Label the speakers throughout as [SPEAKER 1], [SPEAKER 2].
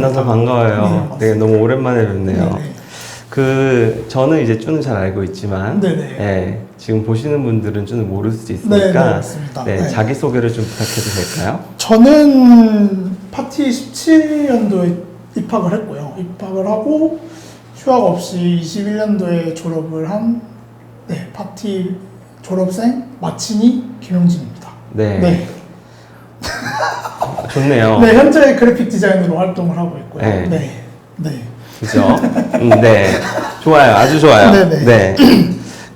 [SPEAKER 1] 만나서 반가워요. 네, 너무 오랜만에 뵙네요.
[SPEAKER 2] 네네.
[SPEAKER 1] 저는 이제 쭈는 잘 알고 있지만,
[SPEAKER 2] 네네.
[SPEAKER 1] 네, 지금 보시는 분들은 쭈는 모를 수도 있으니까,
[SPEAKER 2] 네네, 맞습니다.
[SPEAKER 1] 네,
[SPEAKER 2] 네.
[SPEAKER 1] 자기소개를 좀 부탁해도 될까요?
[SPEAKER 2] 저는 파티 17년도에 입학을 했고요. 입학을 하고 휴학 없이 21년도에 졸업을 한 파티 졸업생 마치니 김용진입니다.
[SPEAKER 1] 네.
[SPEAKER 2] 네.
[SPEAKER 1] 좋네요.
[SPEAKER 2] 네, 현재 그래픽 디자이너로 활동을 하고 있고요.
[SPEAKER 1] 네.
[SPEAKER 2] 네. 네.
[SPEAKER 1] 그죠? 네. 좋아요. 아주 좋아요.
[SPEAKER 2] 네네.
[SPEAKER 1] 네.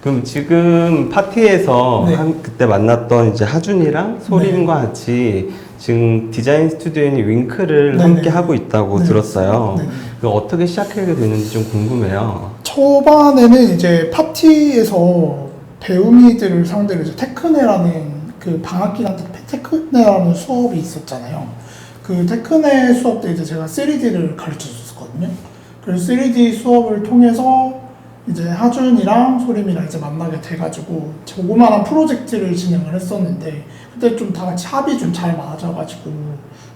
[SPEAKER 1] 그럼 지금 파티에서
[SPEAKER 2] 네.
[SPEAKER 1] 그때 만났던 이제 하준이랑 소림과 같이 지금 디자인 스튜디오인 윙크를
[SPEAKER 2] 네네.
[SPEAKER 1] 함께 하고 있다고
[SPEAKER 2] 네.
[SPEAKER 1] 들었어요.
[SPEAKER 2] 네네.
[SPEAKER 1] 그 어떻게 시작하게 됐는지 좀 궁금해요.
[SPEAKER 2] 초반에는 이제 파티에서 배우미들을 상대로 이제 테크네라는 그 방학 기간 때 테크네라는 수업이 있었잖아요. 그 테크네 수업 때 이제 제가 3D를 가르쳐 줬었거든요. 그래서 3D 수업을 통해서 이제 하준이랑 소림이랑 이제 만나게 돼가지고 조그마한 프로젝트를 진행을 했었는데 그때 좀 다 같이 합이 좀 잘 맞아가지고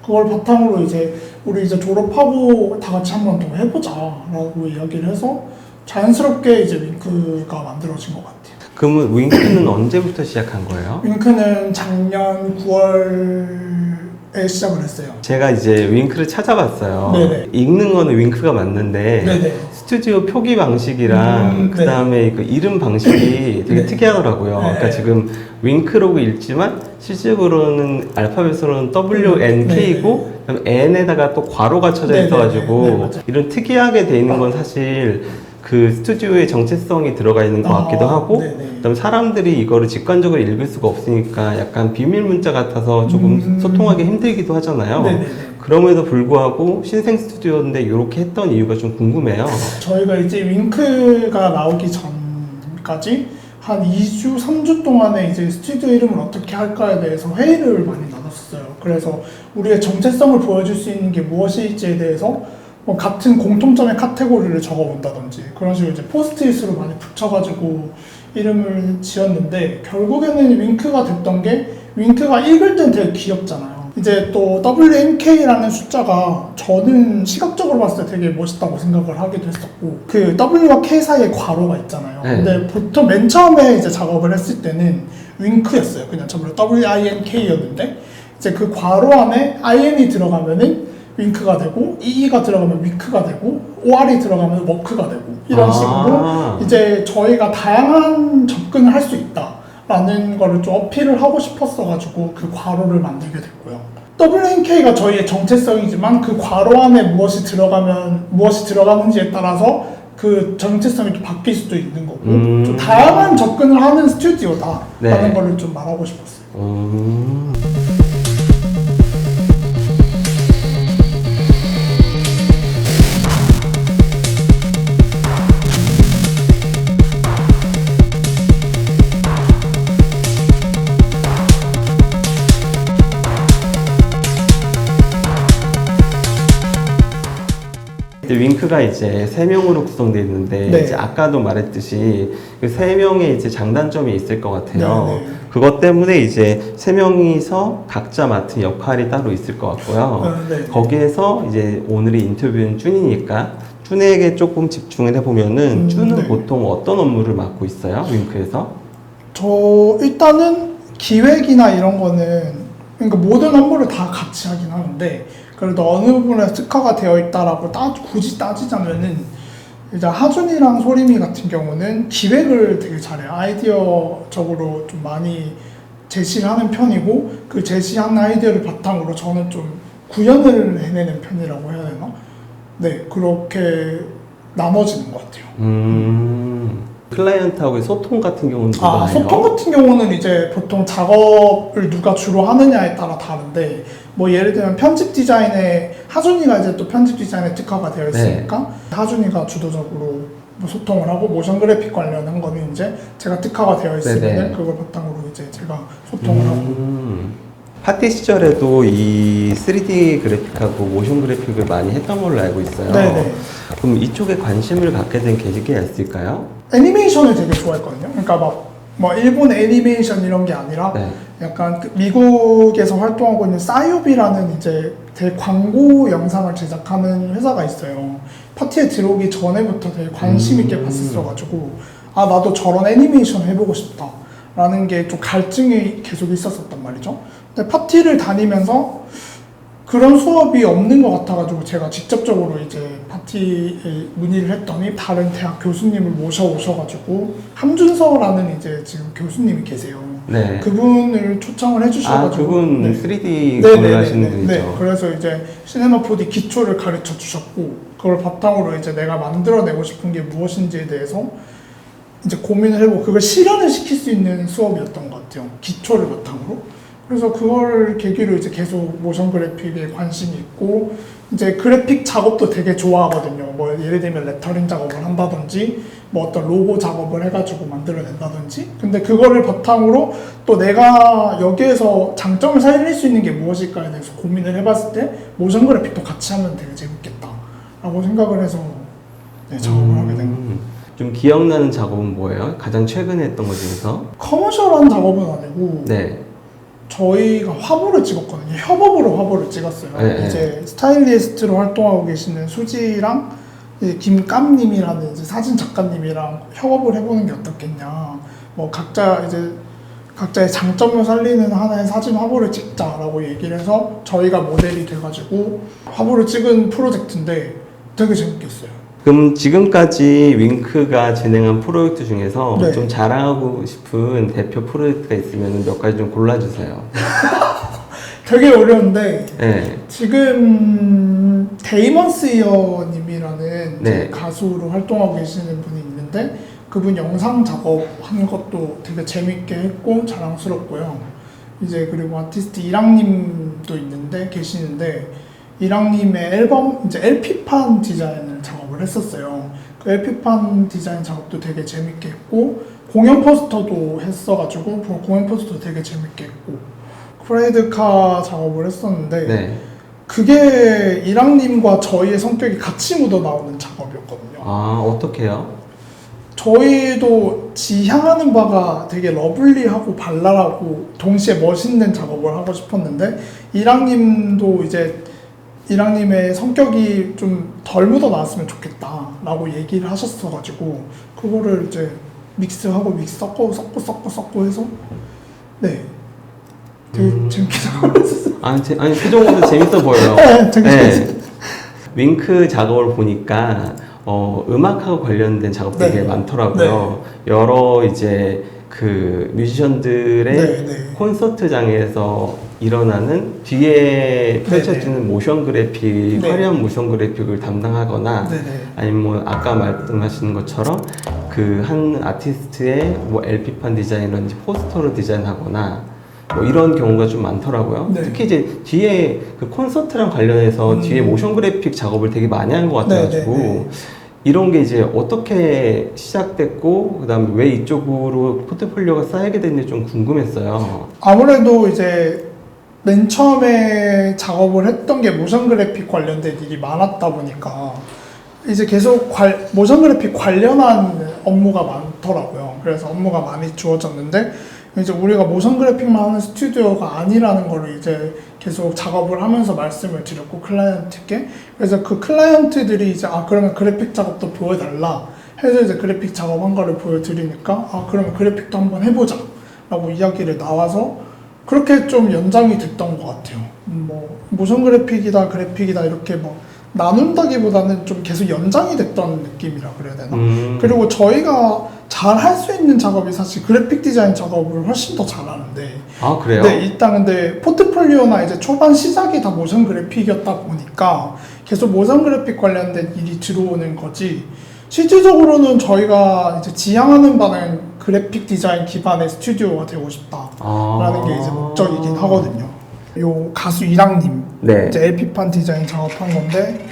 [SPEAKER 2] 그걸 바탕으로 이제 우리 이제 졸업하고 다 같이 한번 더 해보자라고 이야기를 해서 자연스럽게 이제 윙크가 만들어진 것 같아요.
[SPEAKER 1] 그러면 윙크는 언제부터 시작한 거예요?
[SPEAKER 2] 윙크는 작년 9월에 시작을 했어요.
[SPEAKER 1] 제가 이제 윙크를 찾아봤어요.
[SPEAKER 2] 네네.
[SPEAKER 1] 읽는 거는 윙크가 맞는데
[SPEAKER 2] 네네.
[SPEAKER 1] 스튜디오 표기 방식이랑 그 다음에 그 이름 방식이 되게
[SPEAKER 2] 네.
[SPEAKER 1] 특이하더라고요.
[SPEAKER 2] 네.
[SPEAKER 1] 그러니까 지금 윙크로고 읽지만 실질적으로는 알파벳으로는 WNK고 그다음에 N에다가 또 괄호가 쳐져
[SPEAKER 2] 네네.
[SPEAKER 1] 있어가지고
[SPEAKER 2] 네, 맞아요.
[SPEAKER 1] 이런 특이하게 돼 있는 건 사실 그 스튜디오의 정체성이 들어가 있는 것 같기도 하고
[SPEAKER 2] 네네.
[SPEAKER 1] 그다음에 사람들이 이거를 직관적으로 읽을 수가 없으니까 약간 비밀 문자 같아서 조금 소통하기 힘들기도 하잖아요.
[SPEAKER 2] 네네네.
[SPEAKER 1] 그럼에도 불구하고 신생 스튜디오인데 이렇게 했던 이유가 좀 궁금해요.
[SPEAKER 2] 저희가 이제 윙크가 나오기 전까지 한 2주, 3주 동안에 이제 스튜디오 이름을 어떻게 할까에 대해서 회의를 많이 나눴었어요. 그래서 우리의 정체성을 보여줄 수 있는 게 무엇일지에 대해서 뭐 같은 공통점의 카테고리를 적어본다든지 그런 식으로 이제 포스트잇으로 많이 붙여가지고 이름을 지었는데 결국에는 윙크가 됐던 게 윙크가 읽을 땐 되게 귀엽잖아요. 이제 또 WNK라는 숫자가 저는 시각적으로 봤을 때 되게 멋있다고 생각을 하기도 했었고 그 W와 K 사이에 괄호가 있잖아요.
[SPEAKER 1] 네.
[SPEAKER 2] 근데 보통 맨 처음에 이제 작업을 했을 때는 윙크였어요. 그냥 전부 WINK였는데 이제 그 괄호 안에 IN이 들어가면은 윙크가 되고 EE가 들어가면 위크가 되고 OR이 들어가면 워크가 되고 이런 식으로 이제 저희가 다양한 접근을 할 수 있다라는 거를 좀 어필을 하고 싶었어가지고 그 괄호를 만들게 됐고요. WNK가 저희의 정체성이지만 그 괄호 안에 무엇이 들어가는지에 따라서 그 정체성이 또 바뀔 수도 있는 거고 좀 다양한 접근을 하는 스튜디오다라는
[SPEAKER 1] 네.
[SPEAKER 2] 거를 좀 말하고 싶었어요.
[SPEAKER 1] 윙크가 이제 3명으로 구성되어 있는데
[SPEAKER 2] 네.
[SPEAKER 1] 이제 아까도 말했듯이 그 3명의 이제 장단점이 있을 것 같아요.
[SPEAKER 2] 네, 네.
[SPEAKER 1] 그것 때문에 이제 3명이서 각자 맡은 역할이 따로 있을 것 같고요.
[SPEAKER 2] 네.
[SPEAKER 1] 거기에서 이제 오늘의 인터뷰는 쭈니니까 쭈에게 조금 집중을 해보면은 쭈는
[SPEAKER 2] 네.
[SPEAKER 1] 보통 어떤 업무를 맡고 있어요? 윙크에서?
[SPEAKER 2] 저 일단은 기획이나 이런 거는 그러니까 모든 업무를 다 같이 하긴 하는데 그래도 어느 부분에 특화가 되어 있다라고 굳이 따지자면은 이제 하준이랑 소림이 같은 경우는 기획을 되게 잘해요. 아이디어적으로 좀 많이 제시를 하는 편이고 그 제시한 아이디어를 바탕으로 저는 좀 구현을 해내는 편이라고 해야 되나? 네, 그렇게 나눠지는 것 같아요.
[SPEAKER 1] 클라이언트하고의 소통 같은 경우는 누가 해요?
[SPEAKER 2] 소통 같은 경우는 이제 보통 작업을 누가 주로 하느냐에 따라 다른데 뭐 예를 들면 편집 디자인에 하준이가 이제 또 편집 디자인에 특화가 되어 있으니까 하준이가 주도적으로 뭐 소통을 하고 모션 그래픽 관련한 거는 이제 제가 특화가 되어 있으면 그걸 바탕으로 이제 제가 소통을 하고
[SPEAKER 1] 파티 시절에도 이 3D 그래픽하고 모션 그래픽을 많이 했던 걸로 알고 있어요.
[SPEAKER 2] 네네.
[SPEAKER 1] 그럼 이쪽에 관심을 갖게 된 계기가 있을까요?
[SPEAKER 2] 애니메이션을 되게 좋아했거든요. 그러니까 막 뭐 일본 애니메이션 이런 게 아니라
[SPEAKER 1] 네.
[SPEAKER 2] 약간 그 미국에서 활동하고 있는 싸이오비라는 이제 되게 광고 영상을 제작하는 회사가 있어요. 파티에 들어오기 전에부터 되게 관심 있게 봤었어가지고 아 나도 저런 애니메이션 해보고 싶다라는 게 좀 갈증이 계속 있었었단 말이죠. 근데 파티를 다니면서 그런 수업이 없는 것 같아가지고 제가 직접적으로 이제 파티에 문의를 했더니 다른 대학 교수님을 모셔오셔가지고 함준서라는 이제 지금 교수님이 계세요.
[SPEAKER 1] 네.
[SPEAKER 2] 그분을 초청을 해주셔가지고
[SPEAKER 1] 그분
[SPEAKER 2] 네.
[SPEAKER 1] 3D
[SPEAKER 2] 네,
[SPEAKER 1] 공유하시는 분이죠.
[SPEAKER 2] 네, 그래서 이제 시네마 4D 기초를 가르쳐 주셨고 그걸 바탕으로 이제 내가 만들어내고 싶은 게 무엇인지에 대해서 이제 고민을 해보고 그걸 실현을 시킬 수 있는 수업이었던 것 같아요. 기초를 바탕으로. 그래서 그걸 계기로 이제 계속 모션 그래픽에 관심이 있고 이제 그래픽 작업도 되게 좋아하거든요. 뭐 예를 들면 레터링 작업을 한다든지 뭐 어떤 로고 작업을 해가지고 만들어낸다든지 근데 그거를 바탕으로 또 내가 여기에서 장점을 살릴 수 있는 게 무엇일까에 대해서 고민을 해봤을 때 모션 그래픽도 같이 하면 되게 재밌겠다 라고 생각을 해서 네, 작업을 하게 된 거예요.
[SPEAKER 1] 좀 기억나는 작업은 뭐예요? 가장 최근에 했던 것 중에서?
[SPEAKER 2] 커머셜한 작업은 아니고
[SPEAKER 1] 네.
[SPEAKER 2] 저희가 화보를 찍었거든요. 협업으로 화보를 찍었어요.
[SPEAKER 1] 네,
[SPEAKER 2] 이제 스타일리스트로 활동하고 계시는 수지랑 이제 김깜님이라는 이제 사진 작가님이랑 협업을 해보는 게 어떻겠냐. 뭐 각자의 장점을 살리는 하나의 사진 화보를 찍자라고 얘기를 해서 저희가 모델이 돼가지고 화보를 찍은 프로젝트인데 되게 재밌겠어요.
[SPEAKER 1] 그럼 지금까지 윙크가 진행한 프로젝트 중에서
[SPEAKER 2] 네.
[SPEAKER 1] 좀 자랑하고 싶은 대표 프로젝트가 있으면 몇 가지 좀 골라주세요.
[SPEAKER 2] 되게 어려운데
[SPEAKER 1] 네.
[SPEAKER 2] 지금 데이먼스 이어님이라는
[SPEAKER 1] 네.
[SPEAKER 2] 가수로 활동하고 계시는 분이 있는데 그분 영상 작업한 것도 되게 재밌게 했고 자랑스럽고요. 이제 그리고 아티스트 이랑님도 계시는데 이랑님의 앨범 이제 LP판 디자인을 작업을 했었어요. 그 LP판 디자인 작업도 되게 재밌게 했고 공연 포스터도 했어가지고 공연 포스터 되게 재밌게 했고 프라이드카 작업을 했었는데
[SPEAKER 1] 네.
[SPEAKER 2] 그게 이랑님과 저희의 성격이 같이 묻어 나오는 작업이었거든요.
[SPEAKER 1] 아, 어떻게요?
[SPEAKER 2] 저희도 지향하는 바가 되게 러블리하고 발랄하고 동시에 멋있는 작업을 하고 싶었는데 이랑님도 이제 이랑님의 성격이 좀 덜 묻어 나왔으면 좋겠다라고 얘기를 하셨어가지고 그거를 이제 믹스하고 섞고 해서 네 되게 재밌게 작업을 했었어요.
[SPEAKER 1] 아니 표정으로 재밌어 보여요.
[SPEAKER 2] 네, 되게 재밌어요.
[SPEAKER 1] 윙크 작업을 보니까 음악하고 관련된 작업들이 되게 많더라고요. 여러 이제 그 뮤지션들의 콘서트장에서 일어나는 뒤에 펼쳐지는 모션 그래픽, 화려한 모션 그래픽을 담당하거나 아니면 뭐 아까 말씀하신 것처럼 그 한 아티스트의 뭐 LP판 디자인이라든지 포스터를 디자인하거나 뭐 이런 경우가 좀 많더라고요. 특히 이제 뒤에 그 콘서트랑 관련해서 뒤에 모션 그래픽 작업을 되게 많이 한 것 같아가지고 이런 게 이제 어떻게 시작됐고 그다음에 왜 이쪽으로 포트폴리오가 쌓이게 됐는지 좀 궁금했어요.
[SPEAKER 2] 아무래도 이제 맨 처음에 작업을 했던 게 모션 그래픽 관련된 일이 많았다 보니까 이제 계속 모션 그래픽 관련한 업무가 많더라고요. 그래서 업무가 많이 주어졌는데 이제 우리가 모션 그래픽만 하는 스튜디오가 아니라는 거를 이제 계속 작업을 하면서 말씀을 드렸고 클라이언트께 그래서 그 클라이언트들이 이제 그러면 그래픽 작업도 보여달라 해서 이제 그래픽 작업한 거를 보여드리니까 그러면 그래픽도 한번 해보자 라고 이야기를 나와서 그렇게 좀 연장이 됐던 것 같아요. 뭐 모션 그래픽이다 그래픽이다 이렇게 뭐 나눈다기보다는 좀 계속 연장이 됐던 느낌이라 그래야 되나? 그리고 저희가 잘 할 수 있는 작업이 사실 그래픽 디자인 작업을 훨씬 더 잘하는데.
[SPEAKER 1] 아, 그래요?
[SPEAKER 2] 네, 일단 근데 포트폴리오나 이제 초반 시작이 다 모션 그래픽이었다 보니까 계속 모션 그래픽 관련된 일이 들어오는 거지. 실질적으로는 저희가 이제 지향하는 바는 그래픽 디자인 기반의 스튜디오가 되고 싶다라는 게 이제 목적이긴 하거든요. 요 가수 이랑님 이제 LP판 디자인 작업한 건데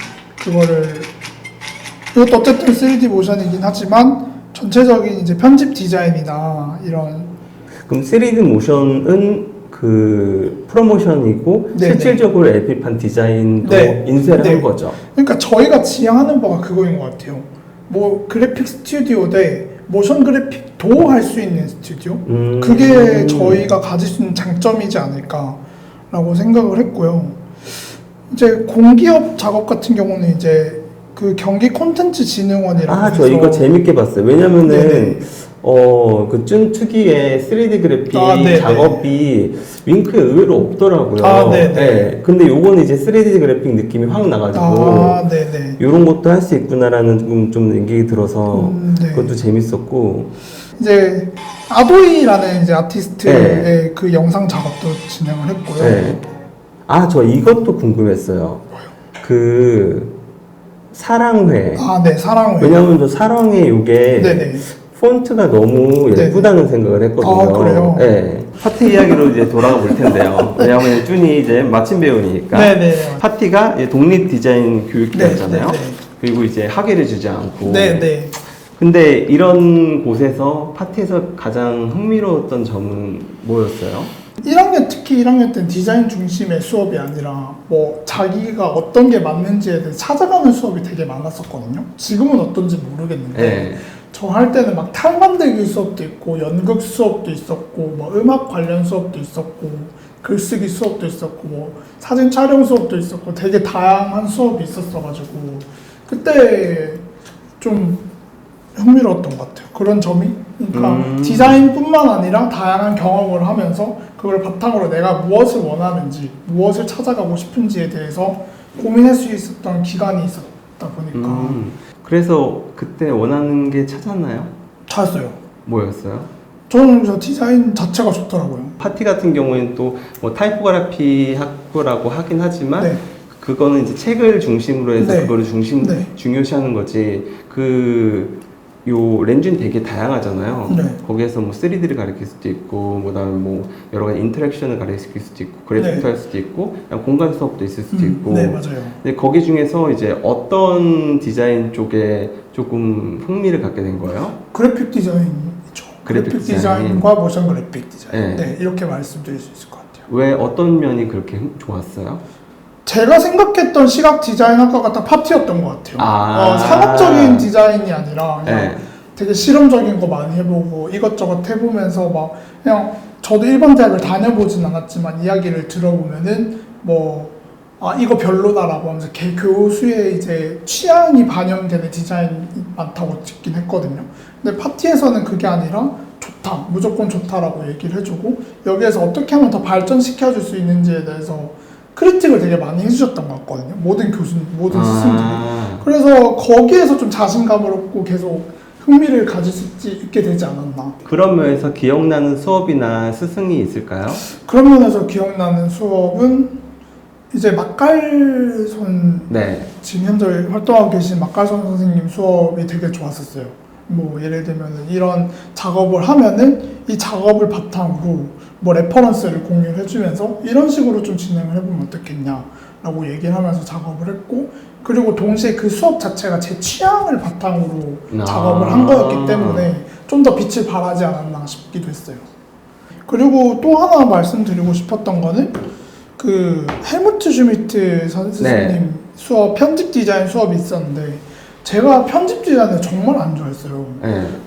[SPEAKER 2] 이것도 어쨌든 3D 모션이긴 하지만 전체적인 이제 편집 디자인이나 이런
[SPEAKER 1] 그럼 3D 모션은 그 프로모션이고 실질적으로 LP판 디자인도 인쇄를 한 거죠.
[SPEAKER 2] 그러니까 저희가 지향하는 바가 그거인 것 같아요. 뭐 그래픽 스튜디오 대 모션 그래픽도 할 수 있는 스튜디오? 그게 저희가 가질 수 있는 장점이지 않을까라고 생각을 했고요. 이제 공기업 작업 같은 경우는 이제 그 경기 콘텐츠 진흥원이라고
[SPEAKER 1] 저 이거 재밌게 봤어요. 왜냐면은
[SPEAKER 2] 네네.
[SPEAKER 1] 그 준 특유의 3D 그래픽
[SPEAKER 2] 네네.
[SPEAKER 1] 작업이 윙크에 의외로 없더라고요.
[SPEAKER 2] 네네.
[SPEAKER 1] 네. 근데 요거는 이제 3D 그래픽 느낌이 확 나가지고
[SPEAKER 2] 네네.
[SPEAKER 1] 요런 것도 할 수 있구나라는 좀 얘기 들어서
[SPEAKER 2] 네.
[SPEAKER 1] 그것도 재밌었고
[SPEAKER 2] 이제 아도이라는 이제 아티스트의 그 영상 작업도 진행을 했고요.
[SPEAKER 1] 네. 저 이것도 궁금했어요. 그 사랑회.
[SPEAKER 2] 네, 사랑회.
[SPEAKER 1] 왜냐면 저 사랑회 요게
[SPEAKER 2] 네네.
[SPEAKER 1] 폰트가 너무 예쁘다는 생각을 했거든요.
[SPEAKER 2] 그래요?
[SPEAKER 1] 네. 파티 이야기로 이제 돌아가 볼 텐데요. 왜냐하면 준이 이제 마침 배우니까.
[SPEAKER 2] 네네.
[SPEAKER 1] 파티가 이제 독립 디자인 교육기관이잖아요.
[SPEAKER 2] 네네.
[SPEAKER 1] 그리고 이제 학위를 주지 않고.
[SPEAKER 2] 네네.
[SPEAKER 1] 근데 이런 곳에서 파티에서 가장 흥미로웠던 점은 뭐였어요?
[SPEAKER 2] 1학년 특히 1학년 때는 디자인 중심의 수업이 아니라 뭐 자기가 어떤 게 맞는지에 대해 찾아가는 수업이 되게 많았었거든요. 지금은 어떤지 모르겠는데
[SPEAKER 1] 네.
[SPEAKER 2] 저 할 때는 막 탈 만들기 수업도 있고 연극 수업도 있었고 뭐 음악 관련 수업도 있었고 글쓰기 수업도 있었고 뭐 사진 촬영 수업도 있었고 되게 다양한 수업이 있었어가지고 그때 좀 흥미로웠던 것 같아요. 그런 점이. 그러니까 디자인뿐만 아니라 다양한 경험을 하면서 그걸 바탕으로 내가 무엇을 원하는지, 무엇을 찾아가고 싶은지에 대해서 고민할 수 있었던 기간이 있었다 보니까.
[SPEAKER 1] 그래서 그때 원하는 게 찾았나요?
[SPEAKER 2] 찾았어요.
[SPEAKER 1] 뭐였어요?
[SPEAKER 2] 저는 저 디자인 자체가 좋더라고요.
[SPEAKER 1] 파티 같은 경우에는 또 뭐 타이포그래피 학부라고 하긴 하지만
[SPEAKER 2] 네.
[SPEAKER 1] 그거는 이제 책을 중심으로 해서
[SPEAKER 2] 네.
[SPEAKER 1] 그거를
[SPEAKER 2] 네.
[SPEAKER 1] 중요시하는 거지. 요 렌즈는 되게 다양하잖아요.
[SPEAKER 2] 네.
[SPEAKER 1] 거기에서 뭐 3D를 가르칠 수도 있고, 그다음에 뭐 여러 가지 인터랙션을 가르칠 수도 있고, 그래픽도
[SPEAKER 2] 네.
[SPEAKER 1] 할 수도 있고, 그냥 공간 수업도 있을 수도 있고.
[SPEAKER 2] 네, 맞아요.
[SPEAKER 1] 근데 거기 중에서 이제 어떤 디자인 쪽에 조금 흥미를 갖게 된 거예요?
[SPEAKER 2] 그래픽 디자인이죠. 그래픽 디자인과 모션 그래픽 디자인. 네, 이렇게 말씀드릴 수 있을 것 같아요.
[SPEAKER 1] 왜 어떤 면이 그렇게 좋았어요?
[SPEAKER 2] 제가 생각했던 시각 디자인 학과가 다 파티였던 것 같아요. 상업적인 디자인이 아니라 그냥 되게 실험적인 거 많이 해보고 이것저것 해보면서 막 그냥 저도 일반 대학을 다녀보진 않았지만 이야기를 들어보면은 뭐 이거 별로다라고 하면서 교수의 이제 취향이 반영되는 디자인이 많다고 듣긴 했거든요. 근데 파티에서는 그게 아니라 좋다, 무조건 좋다라고 얘기를 해주고 여기에서 어떻게 하면 더 발전시켜줄 수 있는지에 대해서 크리틱을 되게 많이 해주셨던 것 같거든요. 모든 교수님, 모든 스승들이. 그래서 거기에서 좀 자신감을 얻고 계속 흥미를 가질 수 있게 되지 않았나.
[SPEAKER 1] 그런 면에서 기억나는 수업이나 스승이 있을까요?
[SPEAKER 2] 그런 면에서 기억나는 수업은 이제 막갈선 지금 현재 활동하고 계신 막갈선 선생님 수업이 되게 좋았었어요. 뭐 예를 들면 이런 작업을 하면은 이 작업을 바탕으로 뭐 레퍼런스를 공유를 해주면서 이런 식으로 좀 진행을 해보면 어떻겠냐라고 얘기를 하면서 작업을 했고 그리고 동시에 그 수업 자체가 제 취향을 바탕으로 작업을 한 거였기 때문에 좀 더 빛을 발하지 않았나 싶기도 했어요. 그리고 또 하나 말씀드리고 싶었던 거는 그 헬무트 슈미트 선생님 수업 편집 디자인 수업이 있었는데 제가 편집 디자인을 정말 안 좋아했어요.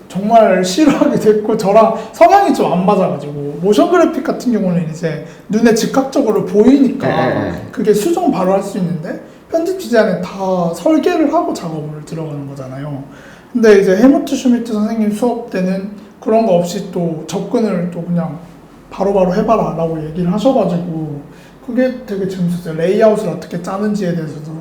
[SPEAKER 2] 정말 싫어하게 됐고 저랑 성향이 좀 안 맞아가지고 모션 그래픽 같은 경우는 이제 눈에 즉각적으로 보이니까 그게 수정 바로 할 수 있는데 편집 디자인은 다 설계를 하고 작업을 들어가는 거잖아요. 근데 이제 헬무트 슈미트 선생님 수업 때는 그런 거 없이 또 접근을 또 그냥 바로바로 해봐라 라고 얘기를 하셔가지고 그게 되게 재밌었어요. 레이아웃을 어떻게 짜는지에 대해서도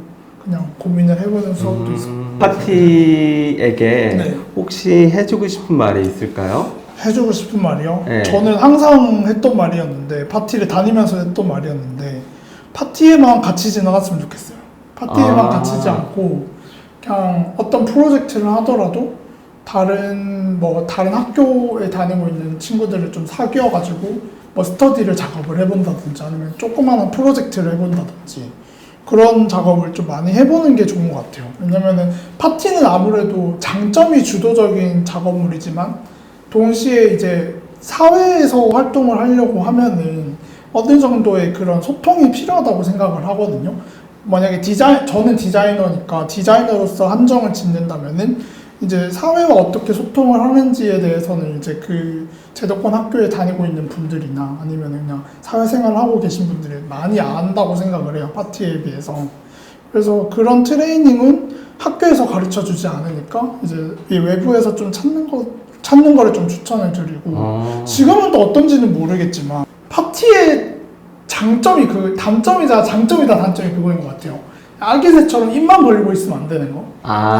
[SPEAKER 2] 그냥 고민을 해보는 수업도 있었고.
[SPEAKER 1] 파티에게 혹시 해주고 싶은 말이 있을까요?
[SPEAKER 2] 해주고 싶은 말이요? 저는 항상 했던 말이었는데 파티를 다니면서 했던 말이었는데 파티에만 갇히지 않았으면 좋겠어요. 파티에만 갇히지 않고 그냥 어떤 프로젝트를 하더라도 다른 학교에 다니고 있는 친구들을 좀 사귀어가지고 뭐 스터디를 작업을 해본다든지 아니면 조그마한 프로젝트를 해본다든지 그런 작업을 좀 많이 해보는 게 좋은 것 같아요. 왜냐면은 파티는 아무래도 장점이 주도적인 작업물이지만 동시에 이제 사회에서 활동을 하려고 하면은 어느 정도의 그런 소통이 필요하다고 생각을 하거든요. 만약에 저는 디자이너니까 디자이너로서 한정을 짓는다면은 이제 사회와 어떻게 소통을 하는지에 대해서는 이제 그 제도권 학교에 다니고 있는 분들이나 아니면 그냥 사회생활을 하고 계신 분들이 많이 안다고 생각을 해요. 파티에 비해서. 그래서 그런 트레이닝은 학교에서 가르쳐 주지 않으니까 이제 이 외부에서 좀 찾는 거를 좀 추천을 드리고 지금은 또 어떤지는 모르겠지만 파티의 장점이 단점이다 단점이 그거인 것 같아요. 아기새처럼 입만 벌리고 있으면 안 되는 거.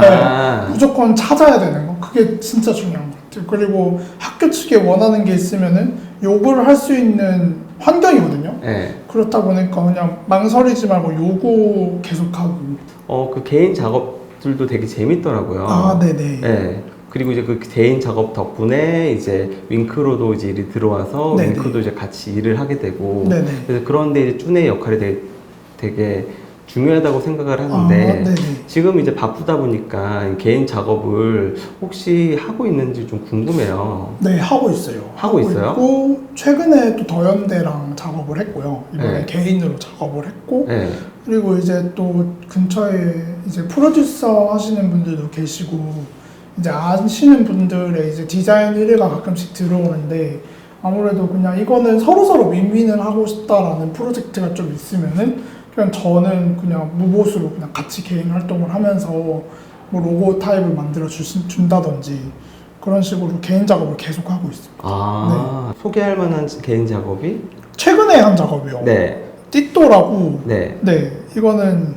[SPEAKER 2] 네, 무조건 찾아야 되는 거. 그게 진짜 중요한 것 같아요. 그리고 학교 측에 원하는 게 있으면은 요구를 할 수 있는 환경이거든요.
[SPEAKER 1] 네.
[SPEAKER 2] 그렇다 보니까 그냥 망설이지 말고 요구 계속하고.
[SPEAKER 1] 그 개인 작업들도 되게 재밌더라고요.
[SPEAKER 2] 아, 네네.
[SPEAKER 1] 네. 그리고 이제 그 개인 작업 덕분에 이제 윙크로도 이제 일이 들어와서
[SPEAKER 2] 네네.
[SPEAKER 1] 윙크도 이제 같이 일을 하게 되고.
[SPEAKER 2] 네네.
[SPEAKER 1] 그래서 그런데 이제 쭈네의 역할이 되게 중요하다고 생각을 하는데 지금 이제 바쁘다 보니까 개인 작업을 혹시 하고 있는지 좀 궁금해요.
[SPEAKER 2] 네, 하고 있어요.
[SPEAKER 1] 하고 있어요?
[SPEAKER 2] 있고 최근에 또 더현대랑 작업을 했고요. 이번에
[SPEAKER 1] 네.
[SPEAKER 2] 개인으로 작업을 했고
[SPEAKER 1] 네.
[SPEAKER 2] 그리고 이제 또 근처에 이제 프로듀서 하시는 분들도 계시고 이제 아시는 분들의 이제 디자인 의뢰가 가끔씩 들어오는데 아무래도 그냥 이거는 서로서로 윈윈을 하고 싶다라는 프로젝트가 좀 있으면은 그냥 저는 그냥 무보수로 그냥 같이 개인 활동을 하면서 뭐 로고 타입을 만들어 준다든지 그런 식으로 개인 작업을 계속 하고 있습니다.
[SPEAKER 1] 소개할 만한 개인 작업이?
[SPEAKER 2] 최근에 한 작업이요.
[SPEAKER 1] 네.
[SPEAKER 2] 띠또라고.
[SPEAKER 1] 네.
[SPEAKER 2] 네. 이거는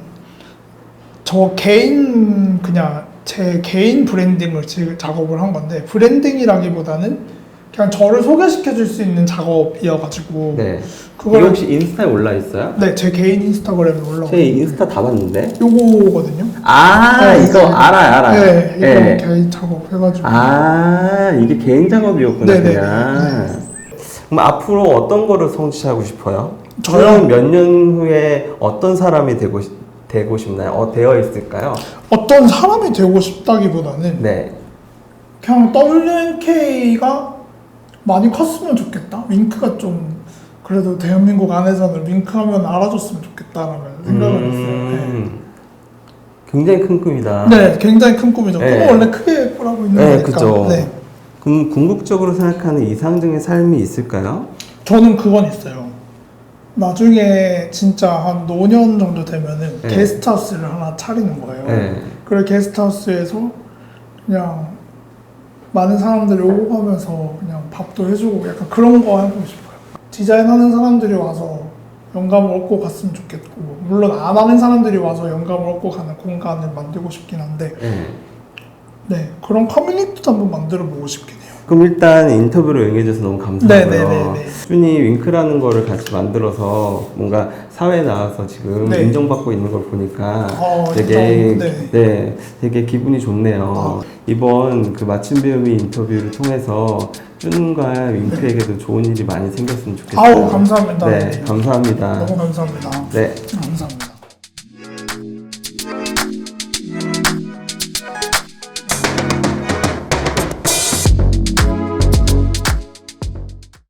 [SPEAKER 2] 저 개인 그냥 제 개인 브랜딩을 작업을 한 건데 브랜딩이라기보다는 그냥 저를 소개시켜 줄 수 있는 작업이어가지고
[SPEAKER 1] 네.
[SPEAKER 2] 그걸
[SPEAKER 1] 이게 혹시 인스타에 올라 있어요?
[SPEAKER 2] 네, 제 개인 인스타그램에 올라오고
[SPEAKER 1] 제 인스타 다 봤는데.
[SPEAKER 2] 요거거든요.
[SPEAKER 1] 네, 이거 알아요.
[SPEAKER 2] 네, 이거 개인 작업 해가지고.
[SPEAKER 1] 이게 개인 작업이었구나.
[SPEAKER 2] 네네.
[SPEAKER 1] 그냥. 그럼 앞으로 어떤 거를 성취하고 싶어요?
[SPEAKER 2] 저요?
[SPEAKER 1] 몇 년 후에 어떤 사람이 되고 싶나요? 되어 있을까요?
[SPEAKER 2] 어떤 사람이 되고 싶다기보다는
[SPEAKER 1] 네.
[SPEAKER 2] 그냥 WNK가 많이 컸으면 좋겠다. 윙크가 좀 그래도 대한민국 안에서는 윙크하면 알아줬으면 좋겠다라는 생각을 했어요. 네.
[SPEAKER 1] 굉장히 큰 꿈이다.
[SPEAKER 2] 네, 굉장히 큰 꿈이죠.
[SPEAKER 1] 네.
[SPEAKER 2] 꿈은 원래 크게 꾸라고 있는
[SPEAKER 1] 네,
[SPEAKER 2] 거니까.
[SPEAKER 1] 그죠.
[SPEAKER 2] 네.
[SPEAKER 1] 그럼 궁극적으로 생각하는 이상적인 삶이 있을까요?
[SPEAKER 2] 저는 그건 있어요. 나중에 진짜 한 5년 정도 되면은
[SPEAKER 1] 네.
[SPEAKER 2] 게스트하우스를 하나 차리는 거예요.
[SPEAKER 1] 네.
[SPEAKER 2] 그리고 게스트하우스에서 그냥 많은 사람들이 오고 가면서 그냥 밥도 해주고 약간 그런 거 하고 싶어요. 디자인하는 사람들이 와서 영감을 얻고 갔으면 좋겠고 물론 안 하는 사람들이 와서 영감을 얻고 가는 공간을 만들고 싶긴 한데 네, 그런 커뮤니티도 한번 만들어 보고 싶긴 해요.
[SPEAKER 1] 그럼 일단 인터뷰를 응해줘서 너무 감사하고요.
[SPEAKER 2] 네네네네.
[SPEAKER 1] 쭈니 윙크라는 거를 같이 만들어서 뭔가 사회에 나와서 지금
[SPEAKER 2] 네.
[SPEAKER 1] 인정받고 있는 걸 보니까
[SPEAKER 2] 되게
[SPEAKER 1] 되게 기분이 좋네요. 이번 그 맞춤 배우미 인터뷰를 통해서 쭈님과 윙크에게도 좋은 일이 많이 생겼으면 좋겠어요.
[SPEAKER 2] 감사합니다.
[SPEAKER 1] 네, 감사합니다.
[SPEAKER 2] 너무 감사합니다.
[SPEAKER 1] 네.
[SPEAKER 2] 감사합니다.